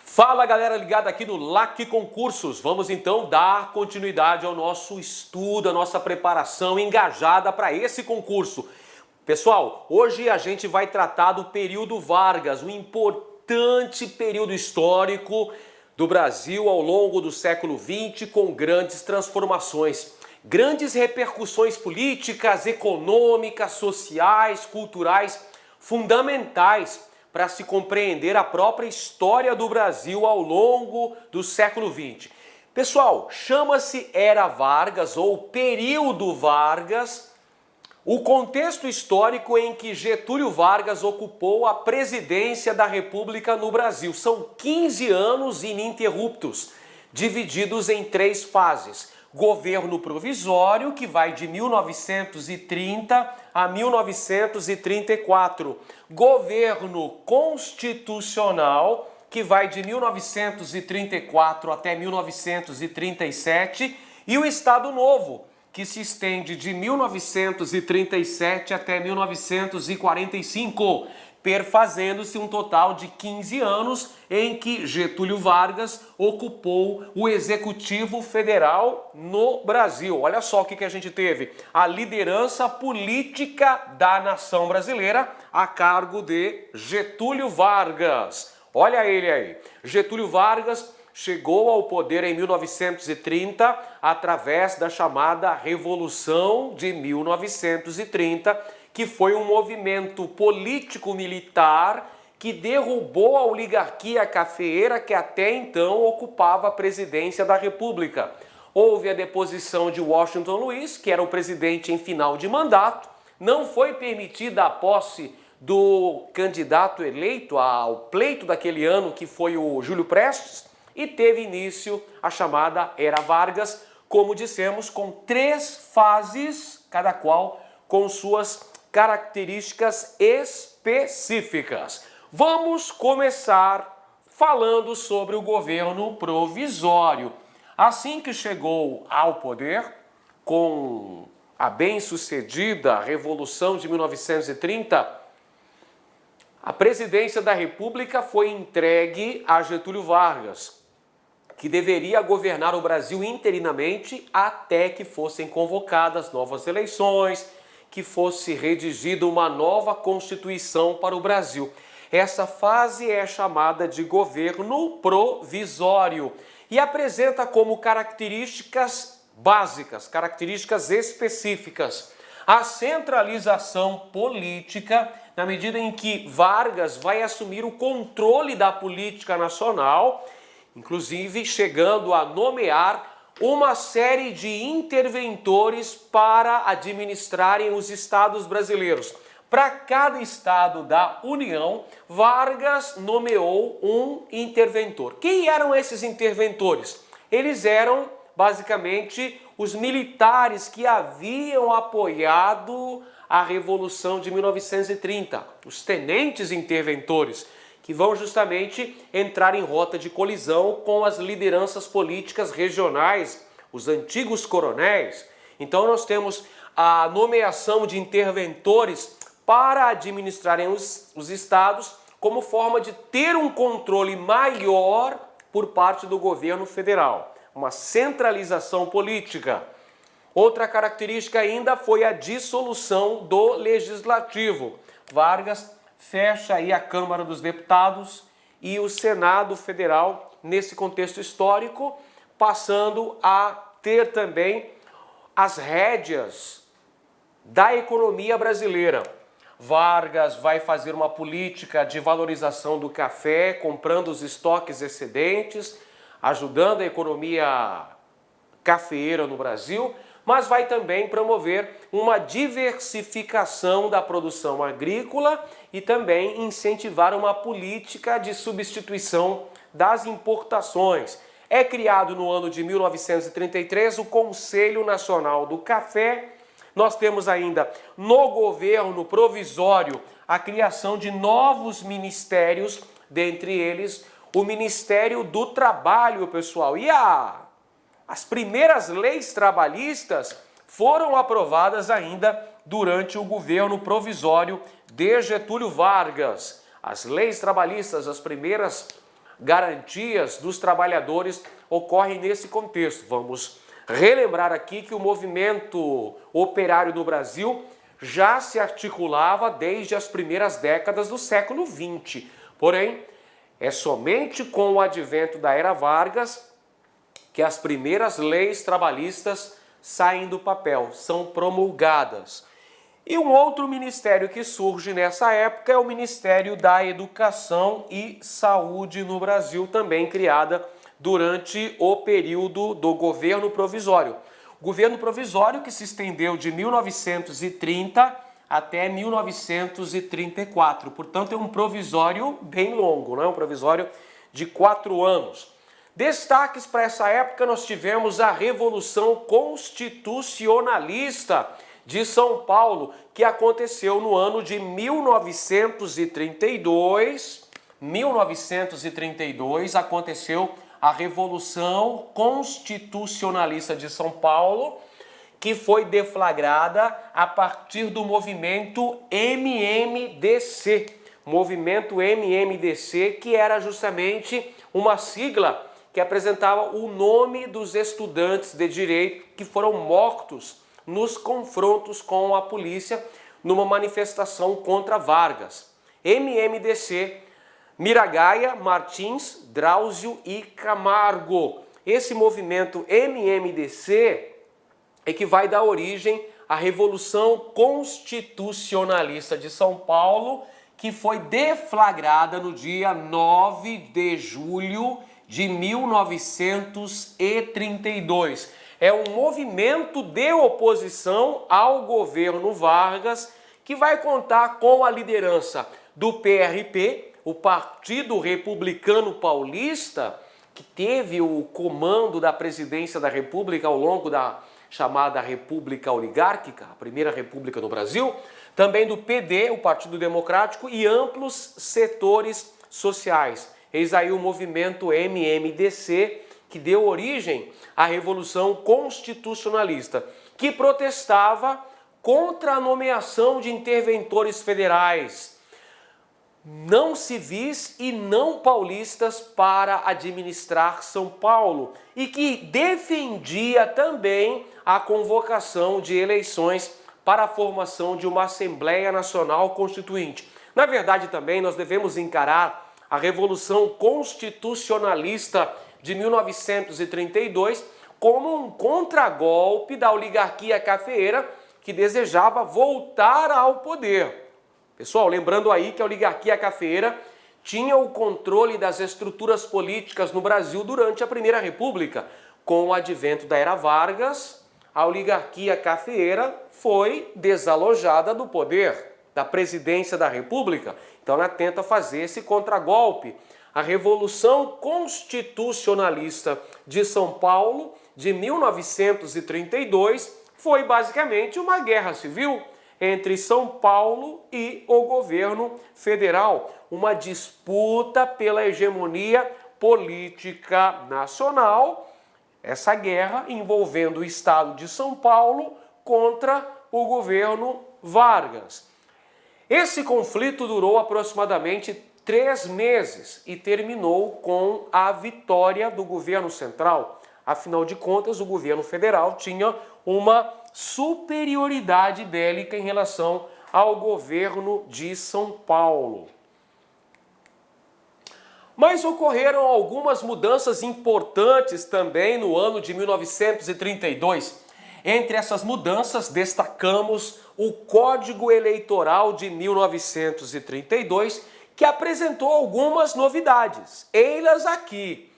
Fala galera ligada aqui no LAC Concursos, vamos então dar continuidade ao nosso estudo, a nossa preparação engajada para esse concurso. Pessoal, hoje a gente vai tratar do período Vargas, um importante período histórico do Brasil ao longo do século XX com grandes transformações, grandes repercussões políticas, econômicas, sociais, culturais, fundamentais para se compreender a própria história do Brasil ao longo do século XX. Pessoal, chama-se Era Vargas ou Período Vargas, o contexto histórico em que Getúlio Vargas ocupou a presidência da República no Brasil. São 15 anos ininterruptos, divididos em 3 fases. Governo provisório, que vai de 1930 a 1934. Governo constitucional, que vai de 1934 até 1937. E o Estado Novo, que se estende de 1937 até 1945, perfazendo-se um total de 15 anos em que Getúlio Vargas ocupou o Executivo Federal no Brasil. Olha só o que a gente teve: a liderança política da nação brasileira a cargo de Getúlio Vargas. Olha ele aí. Getúlio Vargas chegou ao poder em 1930 através da chamada Revolução de 1930, que foi um movimento político-militar que derrubou a oligarquia cafeeira que até então ocupava a presidência da República. Houve a deposição de Washington Luiz, que era o presidente em final de mandato, não foi permitida a posse do candidato eleito ao pleito daquele ano, que foi o Júlio Prestes, e teve início a chamada Era Vargas, como dissemos, com 3 fases, cada qual com suas características específicas. Vamos começar falando sobre o governo provisório. Assim que chegou ao poder, com a bem-sucedida Revolução de 1930, a presidência da República foi entregue a Getúlio Vargas, que deveria governar o Brasil interinamente até que fossem convocadas novas eleições, que fosse redigida uma nova Constituição para o Brasil. Essa fase é chamada de governo provisório e apresenta como características básicas, características específicas, a centralização política, na medida em que Vargas vai assumir o controle da política nacional, inclusive chegando a nomear uma série de interventores para administrarem os estados brasileiros. Para cada estado da União, Vargas nomeou um interventor. Quem eram esses interventores? Eles eram, basicamente, os militares que haviam apoiado a Revolução de 1930, os tenentes interventores, que vão justamente entrar em rota de colisão com as lideranças políticas regionais, os antigos coronéis. Então nós temos a nomeação de interventores para administrarem os estados como forma de ter um controle maior por parte do governo federal, uma centralização política. Outra característica ainda foi a dissolução do Legislativo. Vargas fecha aí a Câmara dos Deputados e o Senado Federal nesse contexto histórico, passando a ter também as rédeas da economia brasileira. Vargas vai fazer uma política de valorização do café, comprando os estoques excedentes, ajudando a economia cafeeira no Brasil, mas vai também promover uma diversificação da produção agrícola e também incentivar uma política de substituição das importações. É criado no ano de 1933 o Conselho Nacional do Café. Nós temos ainda no governo provisório a criação de novos ministérios, dentre eles o Ministério do Trabalho, pessoal. E as primeiras leis trabalhistas foram aprovadas ainda durante o governo provisório de Getúlio Vargas. As leis trabalhistas, as primeiras garantias dos trabalhadores ocorrem nesse contexto. Vamos relembrar aqui que o movimento operário no Brasil já se articulava desde as primeiras décadas do século XX. Porém, é somente com o advento da Era Vargas que as primeiras leis trabalhistas saem do papel, são promulgadas. E um outro ministério que surge nessa época é o Ministério da Educação e Saúde no Brasil, também criada durante o período do governo provisório. O governo provisório que se estendeu de 1930 até 1934. Portanto, é um provisório bem longo, não é? Um provisório de 4 anos. Destaques para essa época nós tivemos a Revolução Constitucionalista de São Paulo, que aconteceu no ano de 1932. 1932 aconteceu a Revolução Constitucionalista de São Paulo, que foi deflagrada a partir do movimento MMDC. Movimento MMDC, que era justamente uma sigla que apresentava o nome dos estudantes de direito que foram mortos nos confrontos com a polícia numa manifestação contra Vargas. MMDC, Miragaia, Martins, Drauzio e Camargo. Esse movimento MMDC é que vai dar origem à Revolução Constitucionalista de São Paulo, que foi deflagrada no dia 9 de julho de 1932. É um movimento de oposição ao governo Vargas que vai contar com a liderança do PRP, o Partido Republicano Paulista, que teve o comando da presidência da República ao longo da chamada República Oligárquica, a primeira república no Brasil, também do PD, o Partido Democrático, e amplos setores sociais. Eis aí o movimento MMDC, que deu origem à Revolução Constitucionalista, que protestava contra a nomeação de interventores federais, não civis e não paulistas, para administrar São Paulo, e que defendia também a convocação de eleições para a formação de uma Assembleia Nacional Constituinte. Na verdade, também nós devemos encarar a Revolução Constitucionalista de 1932 como um contragolpe da oligarquia cafeeira que desejava voltar ao poder. Pessoal, lembrando aí que a oligarquia cafeeira tinha o controle das estruturas políticas no Brasil durante a Primeira República. Com o advento da Era Vargas, a oligarquia cafeeira foi desalojada do poder, da presidência da República. Então ela tenta fazer esse contragolpe. A Revolução Constitucionalista de São Paulo, de 1932, foi basicamente uma guerra civil entre São Paulo e o governo federal. Uma disputa pela hegemonia política nacional. Essa guerra envolvendo o estado de São Paulo contra o governo Vargas. Esse conflito durou aproximadamente 3 meses e terminou com a vitória do governo central. Afinal de contas, o governo federal tinha uma superioridade bélica em relação ao governo de São Paulo. Mas ocorreram algumas mudanças importantes também no ano de 1932. Entre essas mudanças, destacamos o Código Eleitoral de 1932, que apresentou algumas novidades. Ei-las aqui.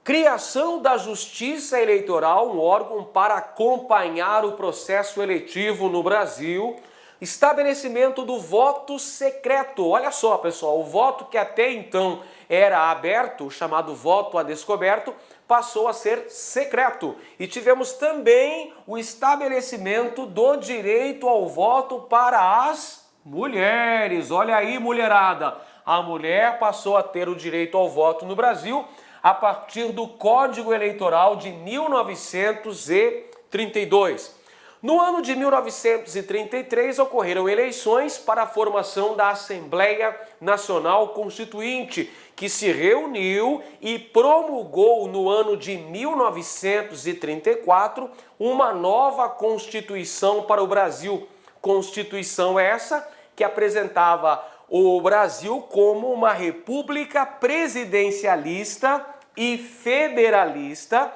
Criação da Justiça Eleitoral, um órgão para acompanhar o processo eletivo no Brasil. Estabelecimento do voto secreto. Olha só, pessoal, o voto que até então era aberto, chamado voto a descoberto, passou a ser secreto. E tivemos também o estabelecimento do direito ao voto para as mulheres. Olha aí, mulherada, a mulher passou a ter o direito ao voto no Brasil a partir do Código Eleitoral de 1932. No ano de 1933 ocorreram eleições para a formação da Assembleia Nacional Constituinte, que se reuniu e promulgou no ano de 1934 uma nova Constituição para o Brasil. Constituição essa que apresentava o Brasil como uma república presidencialista e federalista.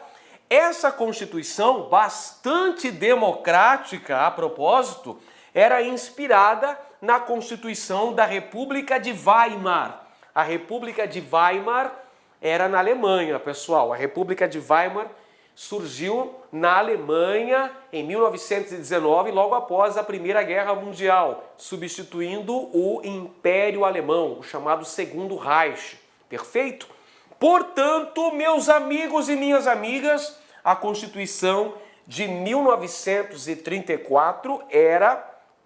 Essa Constituição, bastante democrática a propósito, era inspirada na Constituição da República de Weimar. A República de Weimar era na Alemanha, pessoal. A República de Weimar surgiu na Alemanha em 1919, logo após a Primeira Guerra Mundial, substituindo o Império Alemão, o chamado Segundo Reich. Perfeito? Portanto, meus amigos e minhas amigas, a Constituição de 1934 era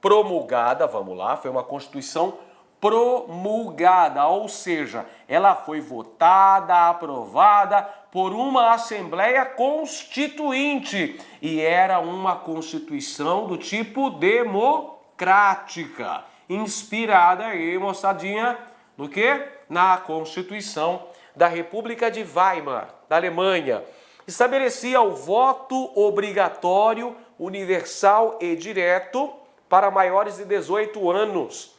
promulgada, vamos lá, foi uma Constituição promulgada, ou seja, ela foi votada, aprovada por uma Assembleia Constituinte e era uma Constituição do tipo democrática, inspirada aí, moçadinha, no quê? Na Constituição da República de Weimar, da Alemanha. Estabelecia o voto obrigatório, universal e direto para maiores de 18 anos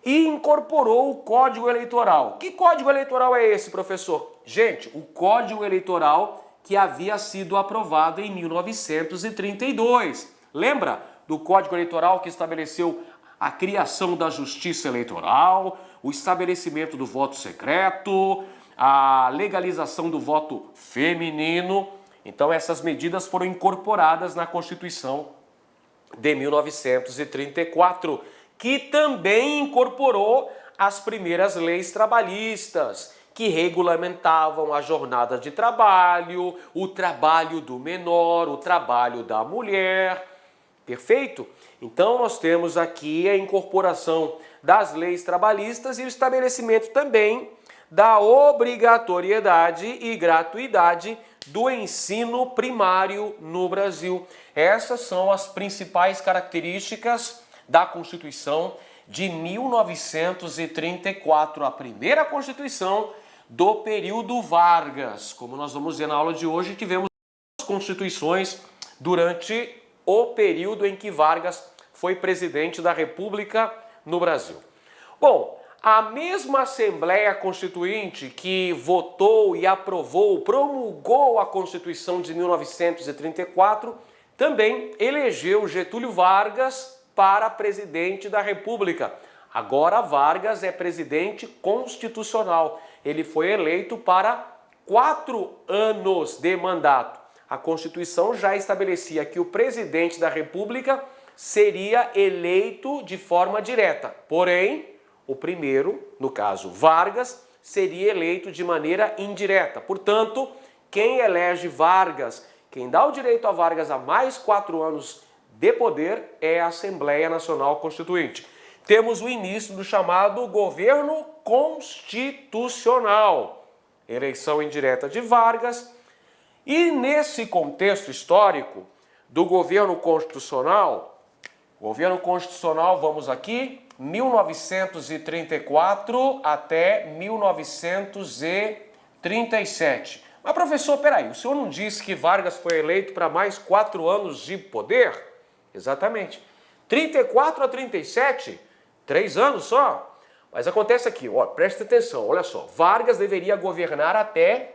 e incorporou o Código Eleitoral. Que Código Eleitoral é esse, professor? Gente, o Código Eleitoral que havia sido aprovado em 1932. Lembra do Código Eleitoral que estabeleceu a criação da Justiça Eleitoral, o estabelecimento do voto secreto, a legalização do voto feminino? Então essas medidas foram incorporadas na Constituição de 1934, que também incorporou as primeiras leis trabalhistas, que regulamentavam a jornada de trabalho, o trabalho do menor, o trabalho da mulher. Perfeito? Então nós temos aqui a incorporação das leis trabalhistas e o estabelecimento também da obrigatoriedade e gratuidade do ensino primário no Brasil. Essas são as principais características da Constituição de 1934, a primeira Constituição do período Vargas. Como nós vamos ver na aula de hoje, tivemos constituições durante o período em que Vargas foi presidente da República no Brasil. Bom, a mesma Assembleia Constituinte que votou e aprovou, promulgou a Constituição de 1934, também elegeu Getúlio Vargas para presidente da República. Agora Vargas é presidente constitucional. Ele foi eleito para 4 anos de mandato. A Constituição já estabelecia que o presidente da República seria eleito de forma direta. Porém, o primeiro, no caso Vargas, seria eleito de maneira indireta. Portanto, quem elege Vargas, quem dá o direito a Vargas a mais 4 anos de poder é a Assembleia Nacional Constituinte. Temos o início do chamado governo constitucional, eleição indireta de Vargas. E nesse contexto histórico do governo constitucional, vamos aqui, 1934 até 1937. Mas professor, peraí, o senhor não disse que Vargas foi eleito para mais 4 anos de poder? Exatamente. 34 a 37, 3 anos só. Mas acontece aqui, ó, presta atenção, olha só. Vargas deveria governar até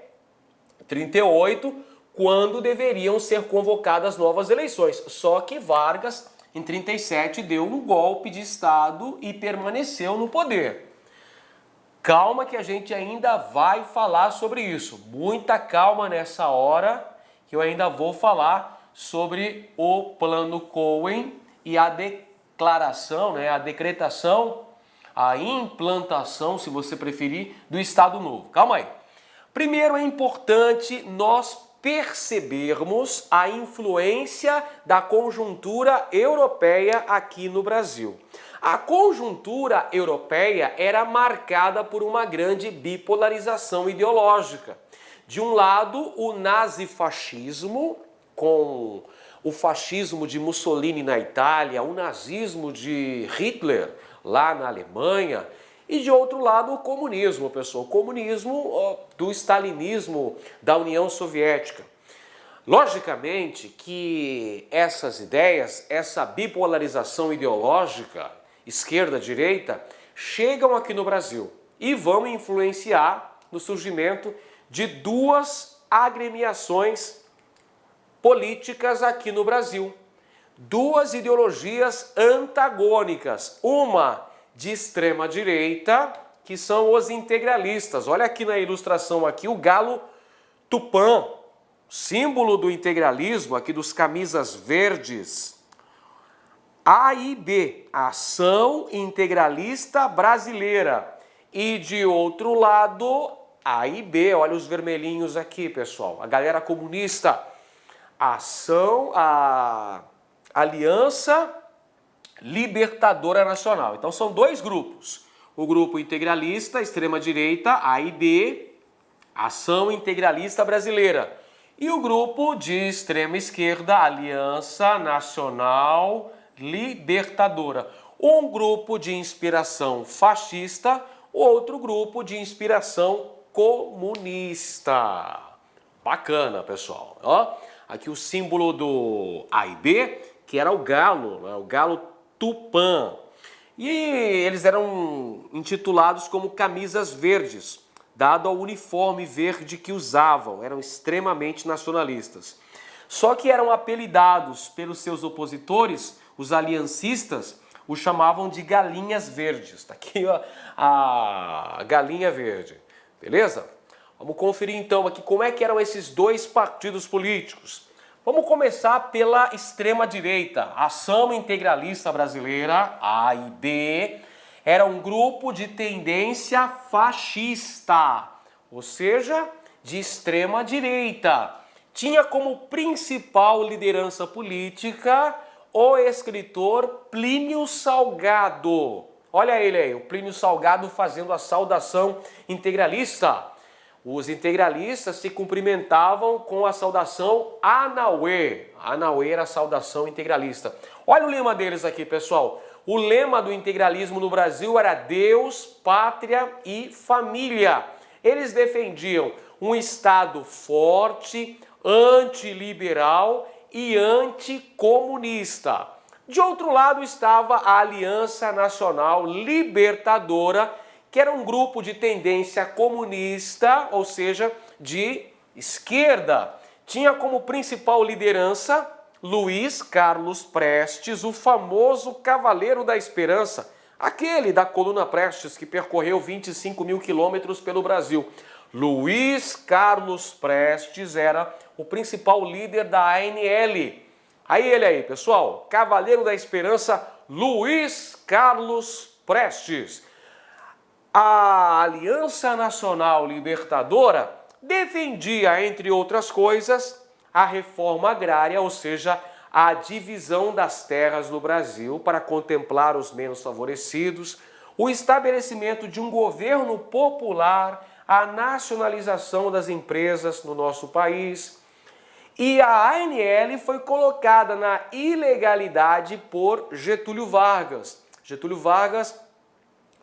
38, quando deveriam ser convocadas novas eleições. Só que Vargas, em 37, deu um golpe de Estado e permaneceu no poder. Calma que a gente ainda vai falar sobre isso. Muita calma nessa hora, que eu ainda vou falar sobre o Plano Cohen e a declaração, a decretação, a implantação, se você preferir, do Estado Novo. Calma aí. Primeiro é importante nós percebermos a influência da conjuntura europeia aqui no Brasil. A conjuntura europeia era marcada por uma grande bipolarização ideológica. De um lado, o nazifascismo com o fascismo de Mussolini na Itália, o nazismo de Hitler lá na Alemanha, e de outro lado o comunismo, pessoal, o comunismo do stalinismo da União Soviética. Logicamente que essas ideias, essa bipolarização ideológica, esquerda-direita, chegam aqui no Brasil e vão influenciar no surgimento de duas agremiações políticas aqui no Brasil. Duas ideologias antagônicas, uma de extrema direita, que são os integralistas. Olha aqui na ilustração aqui o galo Tupã, símbolo do integralismo aqui dos camisas verdes. A e B, Ação Integralista Brasileira. E de outro lado, A e B, olha os vermelhinhos aqui, pessoal. A galera comunista, Aliança Libertadora Nacional. Então são dois grupos. O grupo integralista, extrema-direita, A e B, Ação Integralista Brasileira. E o grupo de extrema-esquerda, Aliança Nacional Libertadora. Um grupo de inspiração fascista, outro grupo de inspiração comunista. Bacana, pessoal. Ó, aqui o símbolo do A e B, que era o galo, né? O galo Tupã. E eles eram intitulados como camisas verdes, dado ao uniforme verde que usavam, eram extremamente nacionalistas. Só que eram apelidados pelos seus opositores, os aliancistas, os chamavam de galinhas verdes. Está aqui ó, a galinha verde, beleza? Vamos conferir então aqui como é que eram esses dois partidos políticos. Vamos começar pela extrema-direita. Ação Integralista Brasileira, A e B, era um grupo de tendência fascista, ou seja, de extrema-direita. Tinha como principal liderança política o escritor Plínio Salgado. Olha ele aí, o Plínio Salgado fazendo a saudação integralista. Os integralistas se cumprimentavam com a saudação Anauê. Anauê era a saudação integralista. Olha o lema deles aqui, pessoal. O lema do integralismo no Brasil era Deus, Pátria e Família. Eles defendiam um Estado forte, antiliberal e anticomunista. De outro lado estava a Aliança Nacional Libertadora, que era um grupo de tendência comunista, ou seja, de esquerda. Tinha como principal liderança Luiz Carlos Prestes, o famoso Cavaleiro da Esperança, aquele da coluna Prestes que percorreu 25 mil quilômetros pelo Brasil. Luiz Carlos Prestes era o principal líder da ANL. Aí ele aí, pessoal, Cavaleiro da Esperança, Luiz Carlos Prestes. A Aliança Nacional Libertadora defendia, entre outras coisas, a reforma agrária, ou seja, a divisão das terras no Brasil para contemplar os menos favorecidos, o estabelecimento de um governo popular, a nacionalização das empresas no nosso país. E a ANL foi colocada na ilegalidade por Getúlio Vargas. Getúlio Vargas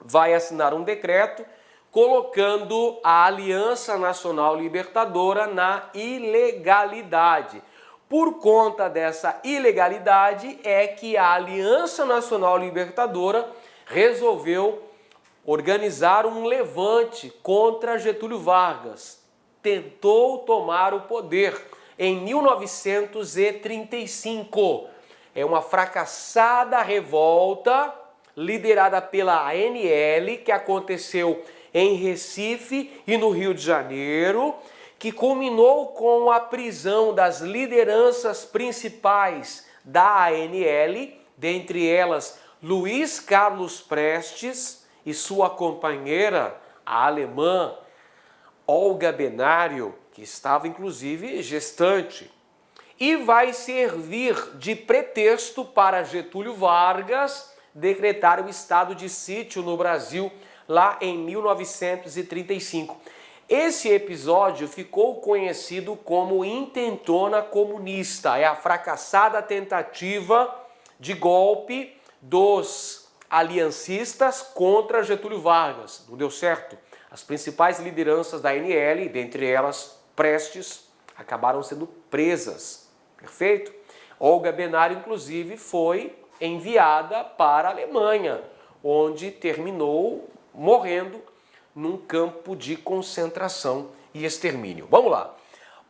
vai assinar um decreto colocando a Aliança Nacional Libertadora na ilegalidade. Por conta dessa ilegalidade é que a Aliança Nacional Libertadora resolveu organizar um levante contra Getúlio Vargas. Tentou tomar o poder em 1935. É uma fracassada revolta liderada pela ANL, que aconteceu em Recife e no Rio de Janeiro, que culminou com a prisão das lideranças principais da ANL, dentre elas Luiz Carlos Prestes e sua companheira, a alemã Olga Benário, que estava inclusive gestante. E vai servir de pretexto para Getúlio Vargas decretar o estado de sítio no Brasil lá em 1935. Esse episódio ficou conhecido como Intentona Comunista, é a fracassada tentativa de golpe dos aliancistas contra Getúlio Vargas. Não deu certo. As principais lideranças da ANL, dentre elas Prestes, acabaram sendo presas. Perfeito? Olga Benário, inclusive, foi enviada para a Alemanha, onde terminou morrendo num campo de concentração e extermínio. Vamos lá.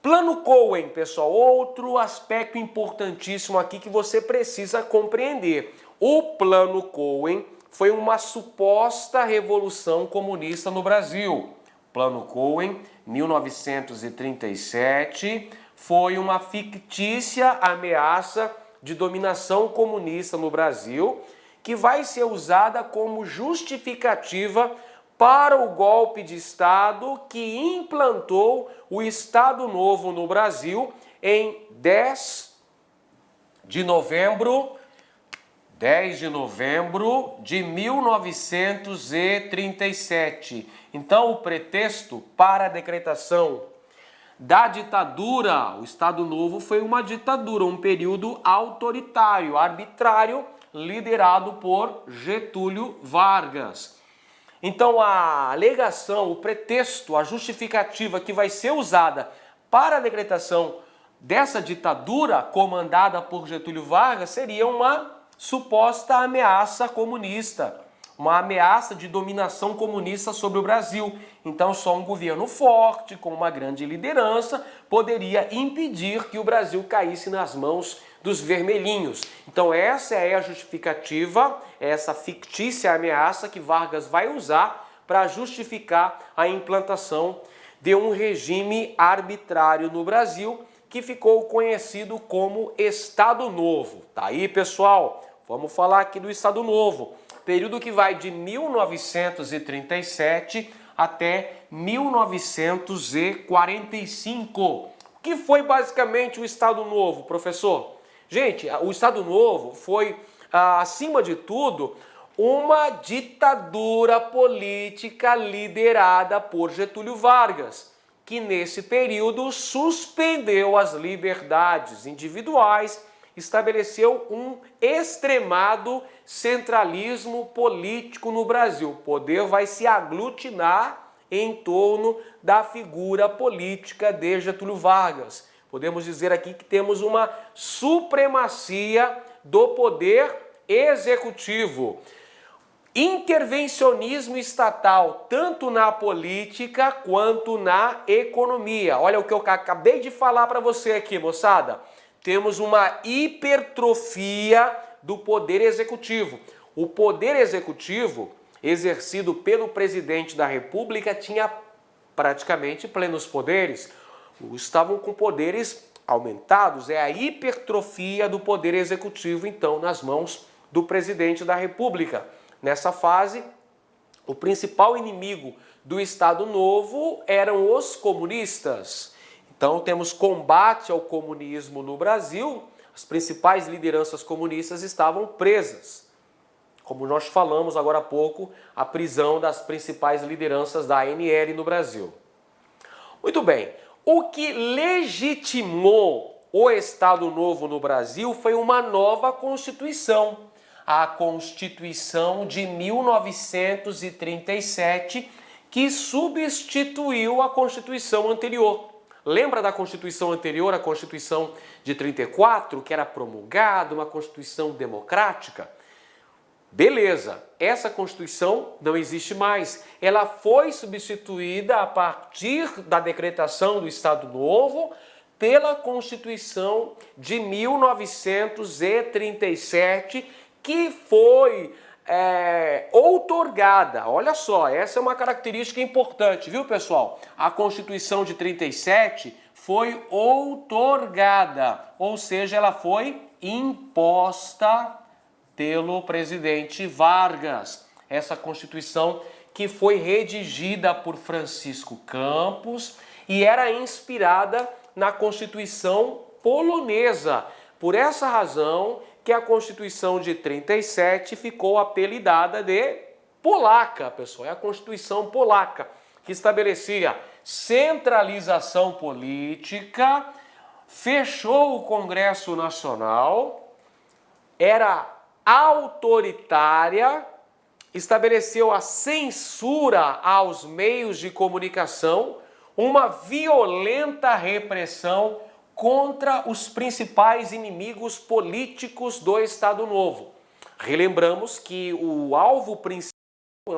Plano Cohen, pessoal, outro aspecto importantíssimo aqui que você precisa compreender. O Plano Cohen foi uma suposta revolução comunista no Brasil. Plano Cohen, 1937, foi uma fictícia ameaça de dominação comunista no Brasil, que vai ser usada como justificativa para o golpe de Estado que implantou o Estado Novo no Brasil em 10 de novembro de 1937. Então, o pretexto para a decretação da ditadura, o Estado Novo foi uma ditadura, um período autoritário, arbitrário, liderado por Getúlio Vargas. Então a alegação, o pretexto, a justificativa que vai ser usada para a decretação dessa ditadura comandada por Getúlio Vargas seria uma suposta ameaça comunista, uma ameaça de dominação comunista sobre o Brasil. Então só um governo forte, com uma grande liderança, poderia impedir que o Brasil caísse nas mãos dos vermelhinhos. Então essa é a justificativa, essa fictícia ameaça que Vargas vai usar para justificar a implantação de um regime arbitrário no Brasil que ficou conhecido como Estado Novo. Tá aí, pessoal? Vamos falar aqui do Estado Novo. Período que vai de 1937 até 1945. O que foi basicamente o Estado Novo, professor? Gente, o Estado Novo foi, acima de tudo, uma ditadura política liderada por Getúlio Vargas, que nesse período suspendeu as liberdades individuais, estabeleceu um extremado centralismo político no Brasil. O poder vai se aglutinar em torno da figura política de Getúlio Vargas. Podemos dizer aqui que temos uma supremacia do poder executivo. Intervencionismo estatal, tanto na política quanto na economia. Olha o que eu acabei de falar para você aqui, moçada. Temos uma hipertrofia do poder executivo. O poder executivo, exercido pelo presidente da República, tinha praticamente plenos poderes. Estavam com poderes aumentados. É a hipertrofia do poder executivo, então, nas mãos do presidente da República. Nessa fase, o principal inimigo do Estado Novo eram os comunistas. Então temos combate ao comunismo no Brasil, as principais lideranças comunistas estavam presas. Como nós falamos agora há pouco, a prisão das principais lideranças da ANL no Brasil. Muito bem, o que legitimou o Estado Novo no Brasil foi uma nova Constituição, a Constituição de 1937, que substituiu a Constituição anterior. Lembra da Constituição anterior, a Constituição de 34, que era promulgada, uma Constituição democrática? Beleza, essa Constituição não existe mais. Ela foi substituída a partir da decretação do Estado Novo pela Constituição de 1937, que foi outorgada. Olha só, essa é uma característica importante, viu, pessoal? A Constituição de 37 foi outorgada, ou seja, ela foi imposta pelo presidente Vargas. Essa Constituição que foi redigida por Francisco Campos e era inspirada na Constituição polonesa. Por essa razão que a Constituição de 37 ficou apelidada de polaca, pessoal. É a Constituição polaca, que estabelecia centralização política, fechou o Congresso Nacional, era autoritária, estabeleceu a censura aos meios de comunicação, uma violenta repressão contra os principais inimigos políticos do Estado Novo. Relembramos que o alvo principal,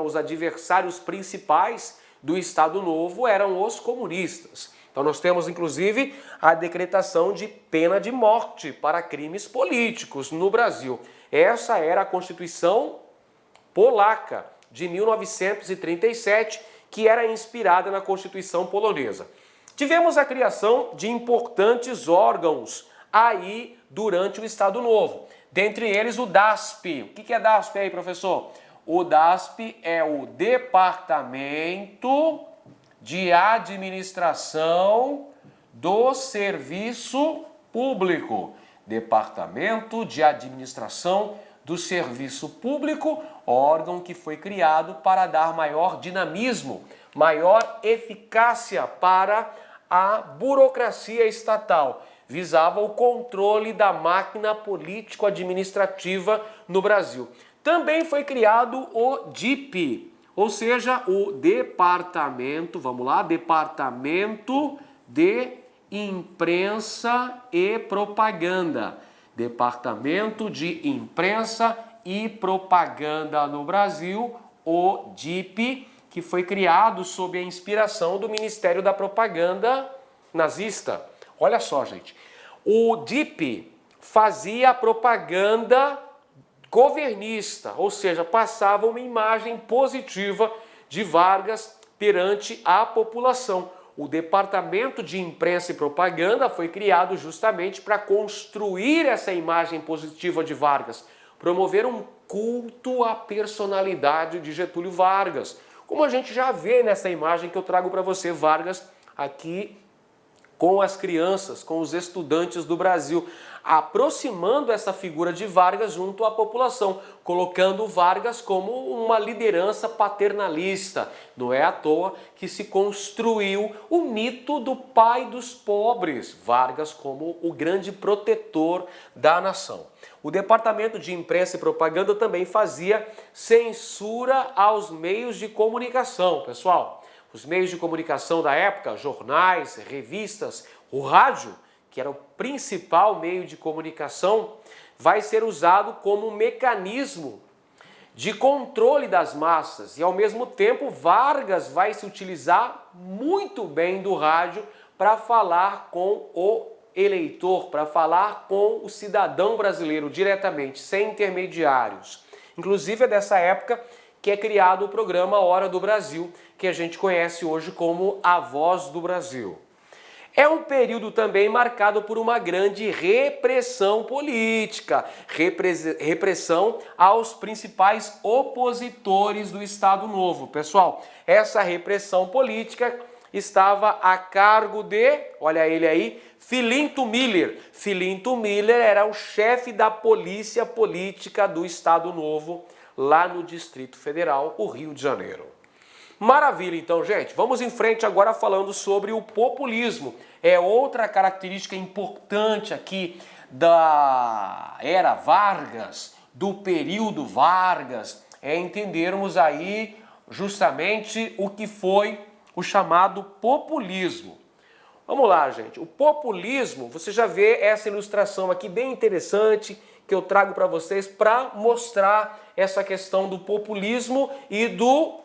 os adversários principais do Estado Novo eram os comunistas. Então nós temos inclusive a decretação de pena de morte para crimes políticos no Brasil. Essa era a Constituição polaca de 1937, que era inspirada na Constituição polonesa. Tivemos a criação de importantes órgãos aí durante o Estado Novo. Dentre eles o DASP. O que é DASP aí, professor? O DASP é o Departamento de Administração do Serviço Público. Departamento de Administração do Serviço Público, órgão que foi criado para dar maior dinamismo, maior eficácia para a burocracia estatal. Visava o controle da máquina político-administrativa no Brasil. Também foi criado o DIP, ou seja, o Departamento, vamos lá, Departamento de Imprensa e Propaganda. Departamento de Imprensa e Propaganda no Brasil, o DIP, que foi criado sob a inspiração do Ministério da Propaganda nazista. Olha só, gente, o DIP fazia propaganda governista, ou seja, passava uma imagem positiva de Vargas perante a população. O Departamento de Imprensa e Propaganda foi criado justamente para construir essa imagem positiva de Vargas, promover um culto à personalidade de Getúlio Vargas, como a gente já vê nessa imagem que eu trago para você, Vargas aqui com as crianças, com os estudantes do Brasil, aproximando essa figura de Vargas junto à população, colocando Vargas como uma liderança paternalista. Não é à toa que se construiu o mito do pai dos pobres, Vargas como o grande protetor da nação. O Departamento de Imprensa e Propaganda também fazia censura aos meios de comunicação, pessoal. Os meios de comunicação da época, jornais, revistas, o rádio, que era o principal meio de comunicação, vai ser usado como um mecanismo de controle das massas. E, ao mesmo tempo, Vargas vai se utilizar muito bem do rádio para falar com o eleitor, para falar com o cidadão brasileiro diretamente, sem intermediários. Inclusive, é dessa época que é criado o programa Hora do Brasil, que a gente conhece hoje como A Voz do Brasil. É um período também marcado por uma grande repressão política, repressão aos principais opositores do Estado Novo. Pessoal, essa repressão política estava a cargo de, olha ele aí, Filinto Miller. Filinto Miller era o chefe da polícia política do Estado Novo, lá no Distrito Federal, o Rio de Janeiro. Maravilha, então, gente. Vamos em frente agora falando sobre o populismo. É outra característica importante aqui da era Vargas, do período Vargas, é entendermos aí justamente o que foi o chamado populismo. Vamos lá, gente. O populismo, você já vê essa ilustração aqui bem interessante que eu trago para vocês para mostrar essa questão do populismo e do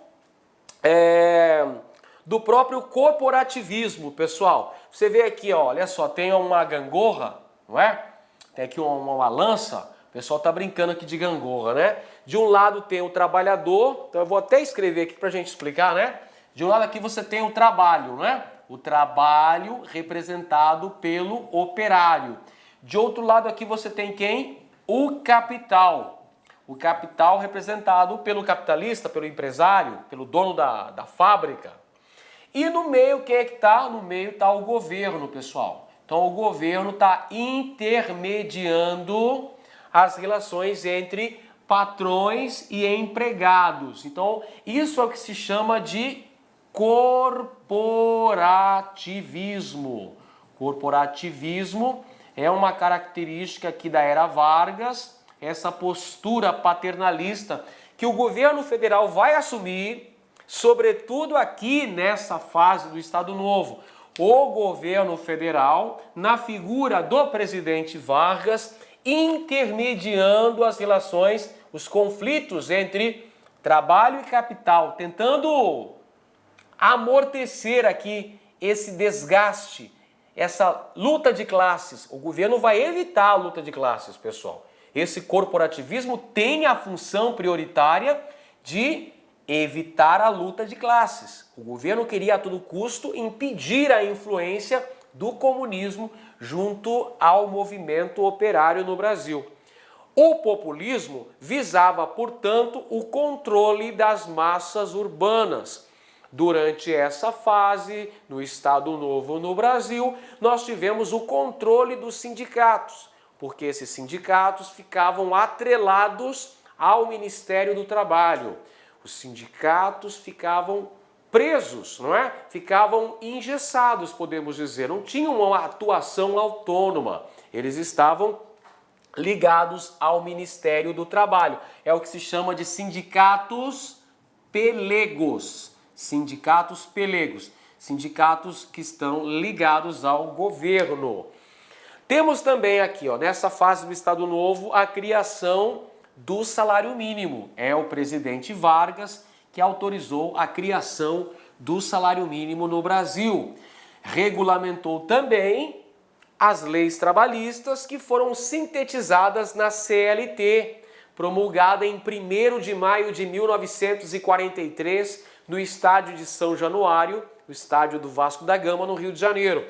próprio corporativismo, pessoal. Você vê aqui, ó, olha só, tem uma gangorra, não é? Tem aqui uma lança, o pessoal tá brincando aqui de gangorra, né? De um lado tem o trabalhador, então eu vou até escrever aqui pra gente explicar, né? De um lado aqui você tem o trabalho, não é? O trabalho representado pelo operário. De outro lado aqui você tem quem? O capital. O capital representado pelo capitalista, pelo empresário, pelo dono da fábrica. E no meio, quem é que está? No meio está o governo, pessoal. Então o governo está intermediando as relações entre patrões e empregados. Então isso é o que se chama de corporativismo. Corporativismo é uma característica aqui da era Vargas, essa postura paternalista que o governo federal vai assumir, sobretudo aqui nessa fase do Estado Novo. O governo federal, na figura do presidente Vargas, intermediando as relações, os conflitos entre trabalho e capital, tentando amortecer aqui esse desgaste, essa luta de classes. O governo vai evitar a luta de classes, pessoal. Esse corporativismo tem a função prioritária de evitar a luta de classes. O governo queria a todo custo impedir a influência do comunismo junto ao movimento operário no Brasil. O populismo visava, portanto, o controle das massas urbanas. Durante essa fase, no Estado Novo no Brasil, nós tivemos o controle dos sindicatos, porque esses sindicatos ficavam atrelados ao Ministério do Trabalho. Os sindicatos ficavam presos, não é? Ficavam engessados, podemos dizer, não tinham uma atuação autônoma. Eles estavam ligados ao Ministério do Trabalho. É o que se chama de sindicatos pelegos. Sindicatos pelegos. Sindicatos que estão ligados ao governo. Temos também aqui, nessa fase do Estado Novo, a criação do salário mínimo. É o presidente Vargas que autorizou a criação do salário mínimo no Brasil. Regulamentou também as leis trabalhistas que foram sintetizadas na CLT, promulgada em 1º de maio de 1943, no estádio de São Januário, o estádio do Vasco da Gama, no Rio de Janeiro.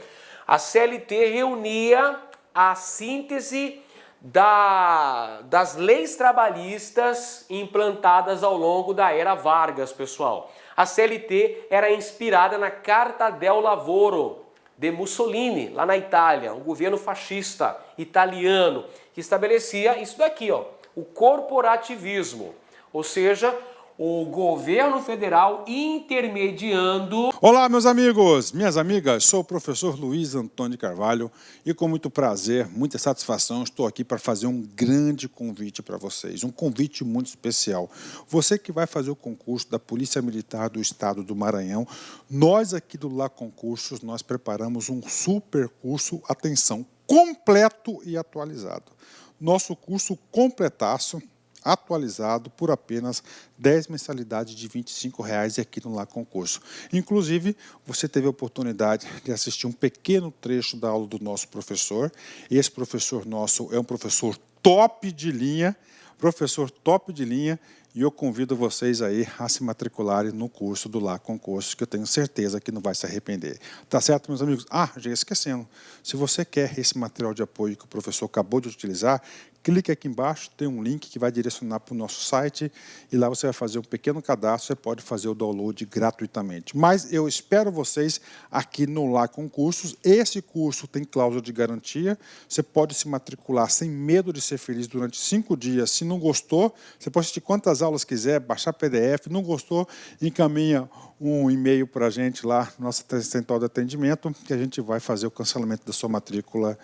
A CLT reunia a síntese das leis trabalhistas implantadas ao longo da era Vargas, pessoal. A CLT era inspirada na Carta del Lavoro de Mussolini, lá na Itália, um governo fascista italiano, que estabelecia isso daqui, o corporativismo, ou seja, o governo federal intermediando... Olá, meus amigos, minhas amigas, sou o professor Luiz Antônio Carvalho e com muito prazer, muita satisfação, estou aqui para fazer um grande convite para vocês, um convite muito especial. Você que vai fazer o concurso da Polícia Militar do Estado do Maranhão, nós aqui do Lá Concursos, nós preparamos um super curso, atenção, completo e atualizado. Nosso curso completaço, atualizado por apenas 10 mensalidades de R$ 25,00 aqui no Lá Concurso. Inclusive, você teve a oportunidade de assistir um pequeno trecho da aula do nosso professor. Esse professor nosso é um professor top de linha, e eu convido vocês aí a se matricularem no curso do Lá Concursos, que eu tenho certeza que não vai se arrepender. Tá certo, meus amigos? Já esquecendo, se você quer esse material de apoio que o professor acabou de utilizar, clique aqui embaixo, tem um link que vai direcionar para o nosso site e lá você vai fazer um pequeno cadastro, você pode fazer o download gratuitamente. Mas eu espero vocês aqui no Lá Concursos. Esse curso tem cláusula de garantia, você pode se matricular sem medo de ser feliz durante 5 dias. Se não gostou, você pode assistir quantas aulas quiser, baixar PDF, não gostou, encaminha um e-mail para a gente lá, nossa central de atendimento, que a gente vai fazer o cancelamento da sua matrícula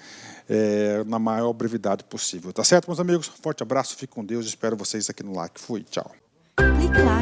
na maior brevidade possível. Tá certo, meus amigos? Forte abraço, fique com Deus, espero vocês aqui no LAC. Fui, tchau. Clique lá.